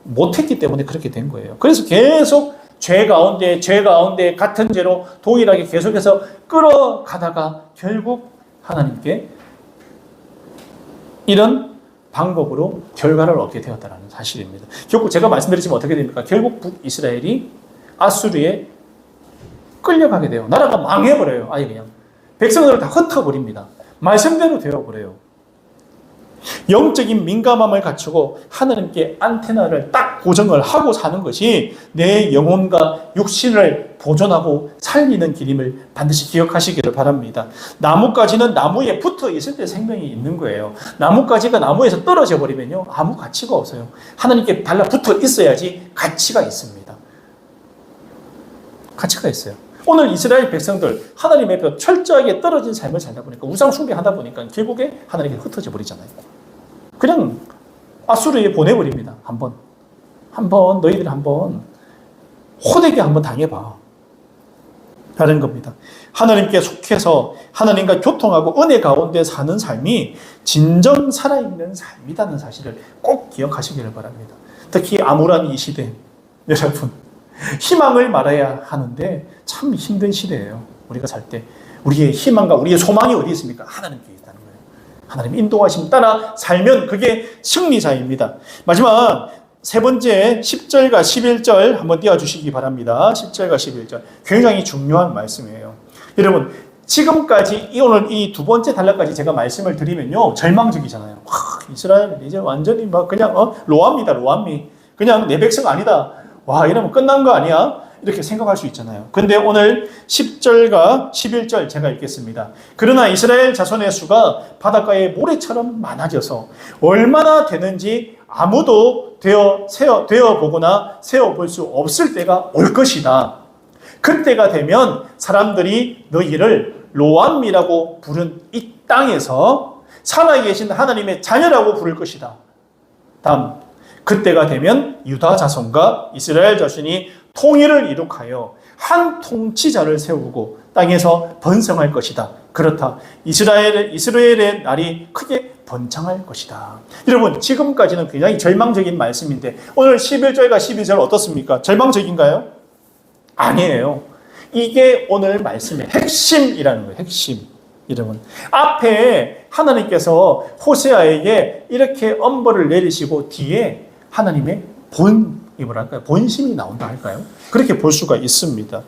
못했기 때문에 그렇게 된 거예요. 그래서 계속 죄 가운데 같은 죄로 동일하게 계속해서 끌어가다가 결국 하나님께 이런 방법으로 결과를 얻게 되었다는 사실입니다. 결국 제가 말씀드리지만 어떻게 됩니까? 결국 북이스라엘이 아수르에 끌려가게 돼요. 나라가 망해버려요. 아예 그냥 백성들을 다 흩어버립니다. 말씀대로 되어버려요. 영적인 민감함을 갖추고 하나님께 안테나를 딱 고정을 하고 사는 것이 내 영혼과 육신을 보존하고 살리는 길임을 반드시 기억하시기를 바랍니다. 나뭇가지는 나무에 붙어 있을 때 생명이 있는 거예요. 나뭇가지가 나무에서 떨어져 버리면요, 아무 가치가 없어요. 하나님께 달라붙어 있어야지 가치가 있습니다. 가치가 있어요. 오늘 이스라엘 백성들 하나님 앞에 철저하게 떨어진 삶을 살다 보니까 우상 숭배하다 보니까 결국에 하나님께 흩어져 버리잖아요. 그냥 아수르에 보내버립니다. 한번 너희들 한번 호되게 한번 당해봐. 다른 겁니다. 하나님께 속해서 하나님과 교통하고 은혜 가운데 사는 삶이 진정 살아있는 삶이라는 사실을 꼭 기억하시기를 바랍니다. 특히 암울한 이 시대, 여러분 희망을 말해야 하는데 참 힘든 시대예요. 우리가 살 때 우리의 희망과 우리의 소망이 어디 있습니까? 하나님께 있다는 거예요. 하나님 인도하심 따라 살면 그게 승리자입니다. 마지막 세 번째 10절과 11절 한번 띄워주시기 바랍니다. 10절과 11절 굉장히 중요한 말씀이에요. 여러분 지금까지 오늘 이 두 번째 단락까지 제가 말씀을 드리면요 절망적이잖아요. 와, 이스라엘 이제 완전히 막 그냥 로암이다 로암이 그냥 내 백성 아니다. 와 이러면 끝난 거 아니야? 이렇게 생각할 수 있잖아요. 근데 오늘 10절과 11절 제가 읽겠습니다. 그러나 이스라엘 자손의 수가 바닷가의 모래처럼 많아져서 얼마나 되는지 아무도 되어보거나 세어볼 수 없을 때가 올 것이다. 그때가 되면 사람들이 너희를 로암이라고 부른 이 땅에서 살아계신 하나님의 자녀라고 부를 것이다. 다음 그때가 되면 유다 자손과 이스라엘 자손이 통일을 이룩하여 한 통치자를 세우고 땅에서 번성할 것이다. 그렇다. 이스라엘의 날이 크게 번창할 것이다. 여러분 지금까지는 굉장히 절망적인 말씀인데 오늘 11절과 12절 어떻습니까? 절망적인가요? 아니에요. 이게 오늘 말씀의 핵심이라는 거예요. 핵심. 여러분 앞에 하나님께서 호세아에게 이렇게 엄벌을 내리시고 뒤에 하나님의 본심이 나온다 할까요? 그렇게 볼 수가 있습니다.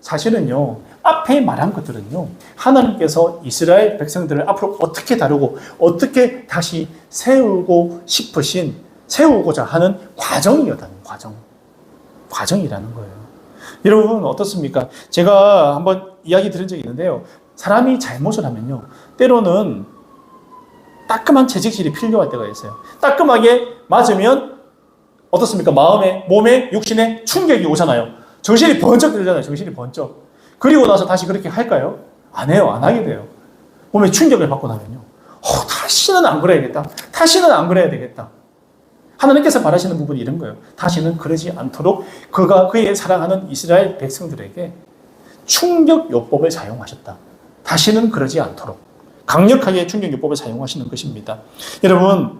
사실은요, 앞에 말한 것들은요, 하나님께서 이스라엘 백성들을 앞으로 어떻게 다루고, 어떻게 다시 세우고자 하는 과정이라는 거예요. 여러분, 어떻습니까? 제가 한번 이야기 들은 적이 있는데요. 사람이 잘못을 하면요, 때로는 따끔한 채찍질이 필요할 때가 있어요. 따끔하게 맞으면 어떻습니까? 마음에, 몸에, 육신에 충격이 오잖아요. 정신이 번쩍 들잖아요. 정신이 번쩍. 그리고 나서 다시 그렇게 할까요? 안 해요. 안 하게 돼요. 몸에 충격을 받고 나면요. 다시는 안 그래야겠다. 다시는 안 그래야 되겠다. 하나님께서 바라시는 부분이 이런 거예요. 다시는 그러지 않도록 그의 사랑하는 이스라엘 백성들에게 충격요법을 사용하셨다. 다시는 그러지 않도록. 강력하게 충격요법을 사용하시는 것입니다. 여러분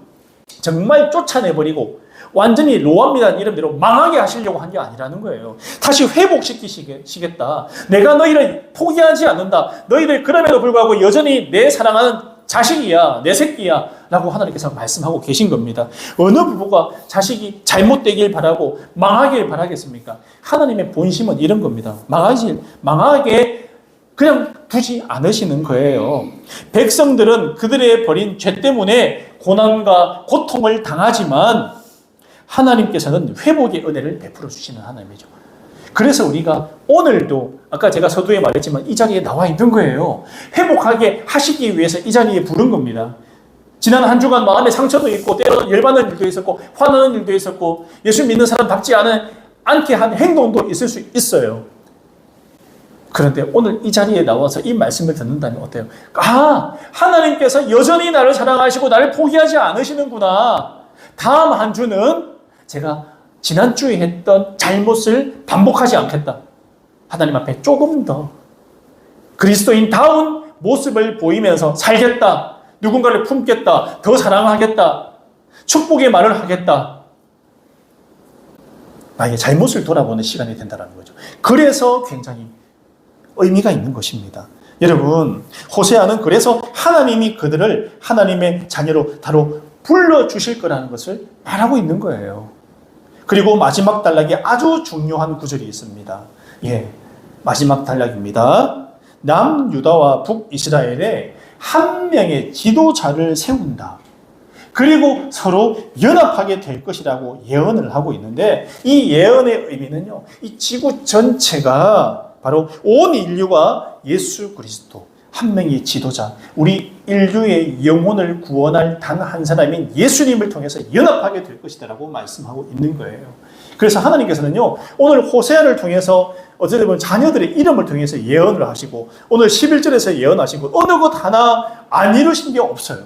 정말 쫓아내버리고 완전히 로암이라는 이름대로 망하게 하시려고 한 게 아니라는 거예요. 다시 회복시키시겠다. 내가 너희를 포기하지 않는다. 너희들 그럼에도 불구하고 여전히 내 사랑하는 자식이야, 내 새끼야 라고 하나님께서 말씀하고 계신 겁니다. 어느 부부가 자식이 잘못되길 바라고 망하길 바라겠습니까? 하나님의 본심은 이런 겁니다. 망하게 그냥 두지 않으시는 거예요. 백성들은 그들의 벌인 죄 때문에 고난과 고통을 당하지만 하나님께서는 회복의 은혜를 베풀어 주시는 하나님이죠. 그래서 우리가 오늘도 아까 제가 서두에 말했지만 이 자리에 나와 있는 거예요. 회복하게 하시기 위해서 이 자리에 부른 겁니다. 지난 한 주간 마음에 상처도 있고 때로는 열받는 일도 있었고 화나는 일도 있었고 예수 믿는 사람답지 않게 한 행동도 있을 수 있어요. 그런데 오늘 이 자리에 나와서 이 말씀을 듣는다면 어때요? 하나님께서 여전히 나를 사랑하시고 나를 포기하지 않으시는구나. 다음 한 주는 제가 지난주에 했던 잘못을 반복하지 않겠다. 하나님 앞에 조금 더 그리스도인다운 모습을 보이면서 살겠다. 누군가를 품겠다. 더 사랑하겠다. 축복의 말을 하겠다. 나의 잘못을 돌아보는 시간이 된다는 거죠. 그래서 굉장히 의미가 있는 것입니다. 여러분, 호세아는 그래서 하나님이 그들을 하나님의 자녀로 바로 불러주실 거라는 것을 말하고 있는 거예요. 그리고 마지막 단락에 아주 중요한 구절이 있습니다. 마지막 단락입니다. 남유다와 북이스라엘에 한 명의 지도자를 세운다. 그리고 서로 연합하게 될 것이라고 예언을 하고 있는데 이 예언의 의미는요. 이 지구 전체가 바로 온 인류가 예수 그리스도 한 명의 지도자, 우리 인류의 영혼을 구원할 단 한 사람인 예수님을 통해서 연합하게 될 것이다라고 말씀하고 있는 거예요. 그래서 하나님께서는요, 오늘 호세아를 통해서 어쨌든 보면 자녀들의 이름을 통해서 예언을 하시고 오늘 11절에서 예언하시고 어느 것 하나 안 이루신 게 없어요.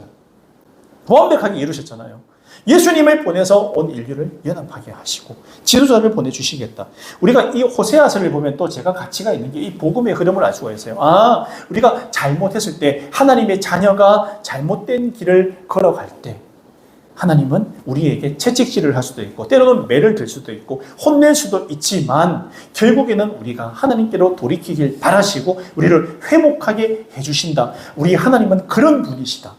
완벽하게 이루셨잖아요. 예수님을 보내서 온 인류를 연합하게 하시고 지도자를 보내주시겠다. 우리가 이 호세아서를 보면 또 제가 가치가 있는 게 이 복음의 흐름을 알 수가 있어요. 우리가 잘못했을 때 하나님의 자녀가 잘못된 길을 걸어갈 때 하나님은 우리에게 채찍질을 할 수도 있고 때로는 매를 들 수도 있고 혼낼 수도 있지만 결국에는 우리가 하나님께로 돌이키길 바라시고 우리를 회복하게 해주신다. 우리 하나님은 그런 분이시다.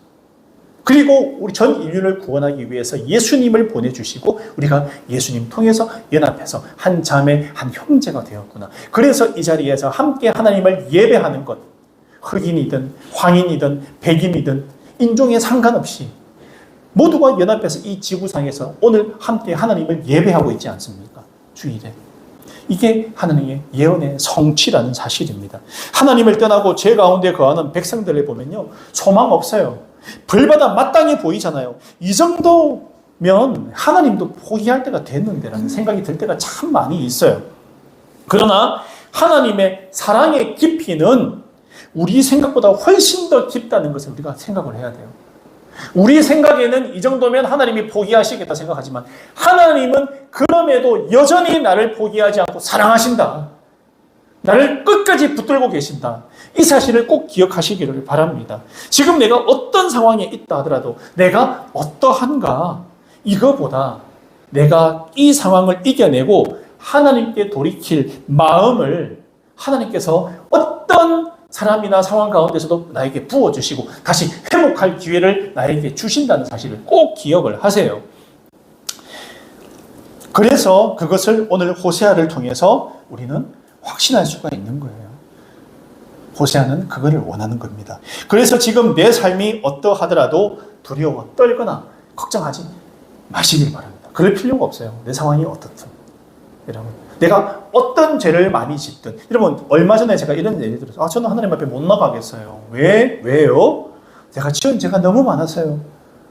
그리고 우리 전 인류를 구원하기 위해서 예수님을 보내주시고 우리가 예수님 통해서 연합해서 한 자매, 한 형제가 되었구나. 그래서 이 자리에서 함께 하나님을 예배하는 것, 흑인이든 황인이든 백인이든 인종에 상관없이 모두가 연합해서 이 지구상에서 오늘 함께 하나님을 예배하고 있지 않습니까? 주일에. 이게 하나님의 예언의 성취라는 사실입니다. 하나님을 떠나고 죄 가운데 거하는 백성들을 보면요. 소망 없어요. 벌받아 마땅히 보이잖아요. 이 정도면 하나님도 포기할 때가 됐는데라는 생각이 들 때가 참 많이 있어요. 그러나 하나님의 사랑의 깊이는 우리 생각보다 훨씬 더 깊다는 것을 우리가 생각을 해야 돼요. 우리 생각에는 이 정도면 하나님이 포기하시겠다 생각하지만 하나님은 그럼에도 여전히 나를 포기하지 않고 사랑하신다. 나를 끝까지 붙들고 계신다. 이 사실을 꼭 기억하시기를 바랍니다. 지금 내가 어떤 상황에 있다 하더라도 내가 어떠한가 이거보다 내가 이 상황을 이겨내고 하나님께 돌이킬 마음을 하나님께서 어떤 사람이나 상황 가운데서도 나에게 부어주시고 다시 회복할 기회를 나에게 주신다는 사실을 꼭 기억을 하세요. 그래서 그것을 오늘 호세아를 통해서 우리는 확신할 수가 있는 거예요. 호세아는 그거를 원하는 겁니다. 그래서 지금 내 삶이 어떠하더라도 두려워 떨거나 걱정하지 마시길 바랍니다. 그럴 필요가 없어요. 내 상황이 어떻든. 여러분, 내가 어떤 죄를 많이 짓든. 여러분, 얼마 전에 제가 이런 얘기 들었어요. 저는 하나님 앞에 못 나가겠어요. 왜요? 제가 지은 죄가 너무 많았어요.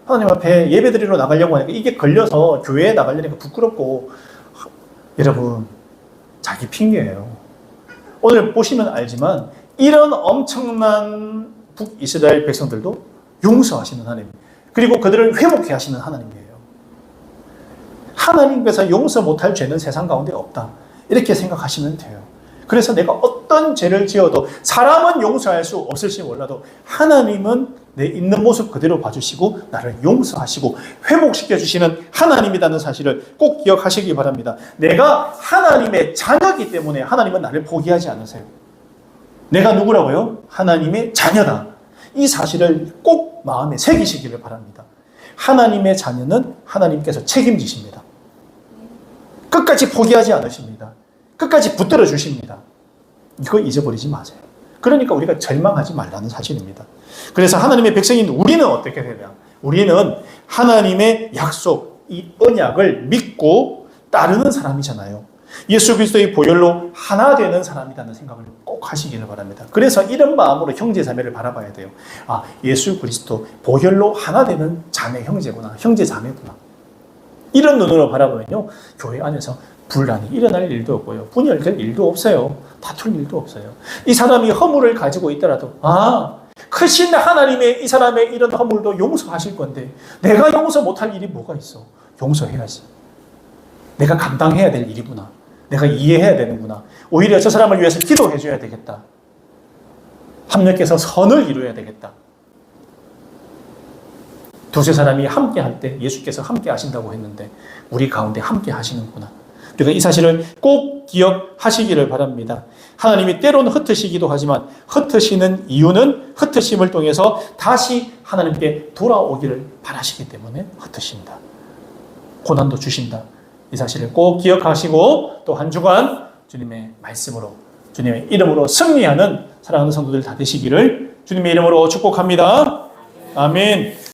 하나님 앞에 예배드리러 나가려고 하니까 이게 걸려서 교회에 나가려니까 부끄럽고. 여러분, 자기 핑계예요. 오늘 보시면 알지만 이런 엄청난 북이스라엘 백성들도 용서하시는 하나님, 그리고 그들을 회복해 하시는 하나님이에요. 하나님께서 용서 못할 죄는 세상 가운데 없다. 이렇게 생각하시면 돼요. 그래서 내가 어떤 죄를 지어도 사람은 용서할 수 없을지 몰라도 하나님은 내 있는 모습 그대로 봐주시고 나를 용서하시고 회복시켜 주시는 하나님이라는 사실을 꼭 기억하시기 바랍니다. 내가 하나님의 자녀이기 때문에 하나님은 나를 포기하지 않으세요. 내가 누구라고요? 하나님의 자녀다. 이 사실을 꼭 마음에 새기시기를 바랍니다. 하나님의 자녀는 하나님께서 책임지십니다. 끝까지 포기하지 않으십니다. 끝까지 붙들어 주십니다. 이거 잊어버리지 마세요. 그러니까 우리가 절망하지 말라는 사실입니다. 그래서 하나님의 백성인 우리는 어떻게 되냐? 우리는 하나님의 약속, 이 언약을 믿고 따르는 사람이잖아요. 예수 그리스도의 보혈로 하나 되는 사람이라는 생각을 꼭 하시기를 바랍니다. 그래서 이런 마음으로 형제 자매를 바라봐야 돼요. 아, 예수 그리스도 보혈로 하나 되는 자매 형제구나, 형제 자매구나. 이런 눈으로 바라보면요, 교회 안에서 분란이 일어날 일도 없고요, 분열될 일도 없어요, 다툴 일도 없어요. 이 사람이 허물을 가지고 있더라도 크신 하나님의 이 사람의 이런 허물도 용서하실 건데 내가 용서 못할 일이 뭐가 있어? 용서해야지. 내가 감당해야 될 일이구나. 내가 이해해야 되는구나. 오히려 저 사람을 위해서 기도해 줘야 되겠다. 하나님께서 선을 이루어야 되겠다. 두세 사람이 함께 할 때 예수께서 함께 하신다고 했는데 우리 가운데 함께 하시는구나. 우리가 이 사실을 꼭 기억하시기를 바랍니다. 하나님이 때로는 흩으시기도 하지만 흩으시는 이유는 흩으심을 통해서 다시 하나님께 돌아오기를 바라시기 때문에 흩으신다. 고난도 주신다. 이 사실을 꼭 기억하시고 또 한 주간 주님의 말씀으로 주님의 이름으로 승리하는 사랑하는 성도들 다 되시기를 주님의 이름으로 축복합니다. 아멘.